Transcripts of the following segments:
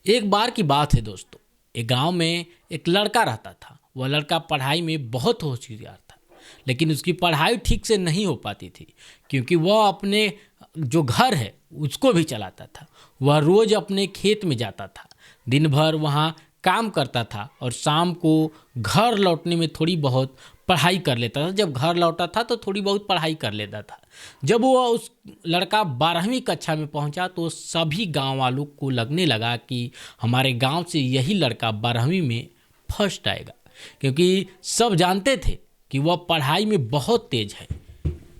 एक बार की बात है दोस्तों। एक गांव में एक लड़का रहता था। वह लड़का पढ़ाई में बहुत होशियार था, लेकिन उसकी पढ़ाई ठीक से नहीं हो पाती थी, क्योंकि वह अपने जो घर है उसको भी चलाता था। वह रोज अपने खेत में जाता था, दिन भर वहाँ काम करता था और शाम को घर लौटने में थोड़ी बहुत पढ़ाई कर लेता था। जब घर लौटा था तो थोड़ी बहुत पढ़ाई कर लेता था। जब वह उस लड़का 12वीं कक्षा में पहुंचा तो सभी गांव वालों को लगने लगा कि हमारे गांव से यही लड़का 12वीं में फर्स्ट आएगा, क्योंकि सब जानते थे कि वह पढ़ाई में बहुत तेज है।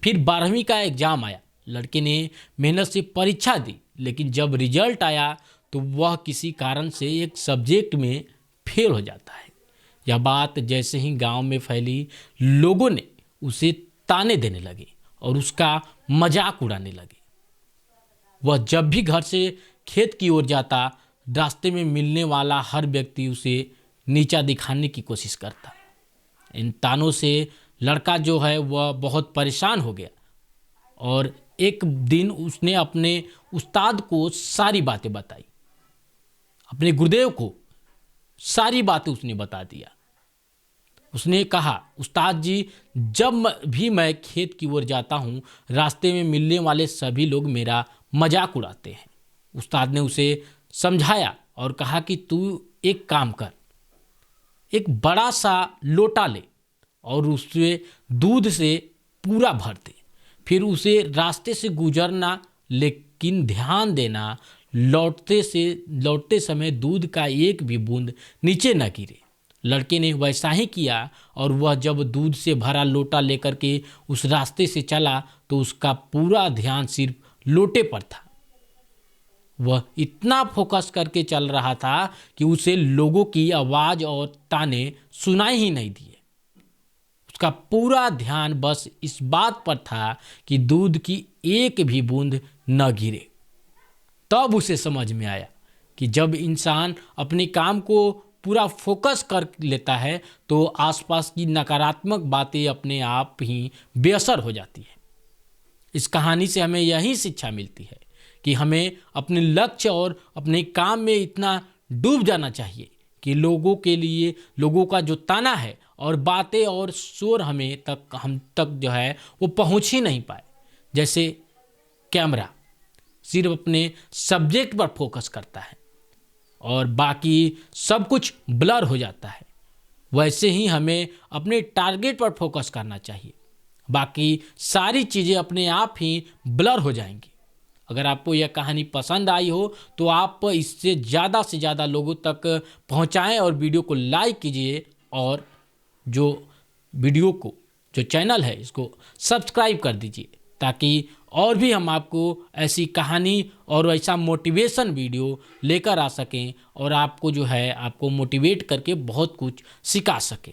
फिर 12वीं का एग्ज़ाम आया। लड़के ने मेहनत से परीक्षा दी, लेकिन जब रिजल्ट आया तो वह किसी कारण से एक सब्जेक्ट में फेल हो जाता है। यह बात जैसे ही गांव में फैली, लोगों ने उसे ताने देने लगे और उसका मजाक उड़ाने लगे। वह जब भी घर से खेत की ओर जाता, रास्ते में मिलने वाला हर व्यक्ति उसे नीचा दिखाने की कोशिश करता। इन तानों से लड़का जो है वह बहुत परेशान हो गया और एक दिन उसने अपने उस्ताद को सारी बातें बताई। अपने गुरुदेव को सारी बातें उसने बता दिया। उसने कहा, उस्ताद जी, जब भी मैं खेत की ओर जाता हूँ, रास्ते में मिलने वाले सभी लोग मेरा मजाक उड़ाते हैं। उस्ताद ने उसे समझाया और कहा कि तू एक काम कर, एक बड़ा सा लोटा ले और उससे दूध से पूरा भर दे। फिर उसे रास्ते से गुजरना, लेकिन ध्यान देना, लौटते समय दूध का एक भी बूंद नीचे न गिरे। लड़के ने वैसा ही किया और वह जब दूध से भरा लोटा लेकर के उस रास्ते से चला तो उसका पूरा ध्यान सिर्फ लोटे पर था। वह इतना फोकस करके चल रहा था कि उसे लोगों की आवाज़ और ताने सुनाई ही नहीं दिए। उसका पूरा ध्यान बस इस बात पर था कि दूध की एक भी बूंद न गिरे। तब उसे समझ में आया कि जब इंसान अपने काम को पूरा फोकस कर लेता है तो आसपास की नकारात्मक बातें अपने आप ही बेअसर हो जाती है। इस कहानी से हमें यही शिक्षा मिलती है कि हमें अपने लक्ष्य और अपने काम में इतना डूब जाना चाहिए कि लोगों का जो ताना है और बातें और शोर हम तक जो है वो पहुंच ही नहीं पाए। जैसे कैमरा सिर्फ अपने सब्जेक्ट पर फोकस करता है और बाकी सब कुछ ब्लर हो जाता है, वैसे ही हमें अपने टारगेट पर फोकस करना चाहिए। बाकी सारी चीज़ें अपने आप ही ब्लर हो जाएंगी। अगर आपको यह कहानी पसंद आई हो तो आप इससे ज़्यादा से ज़्यादा लोगों तक पहुंचाएं और वीडियो को लाइक कीजिए और जो चैनल है इसको सब्सक्राइब कर दीजिए, ताकि और भी हम आपको ऐसी कहानी और ऐसा मोटिवेशन वीडियो लेकर आ सकें और आपको जो है आपको मोटिवेट करके बहुत कुछ सिखा सकें।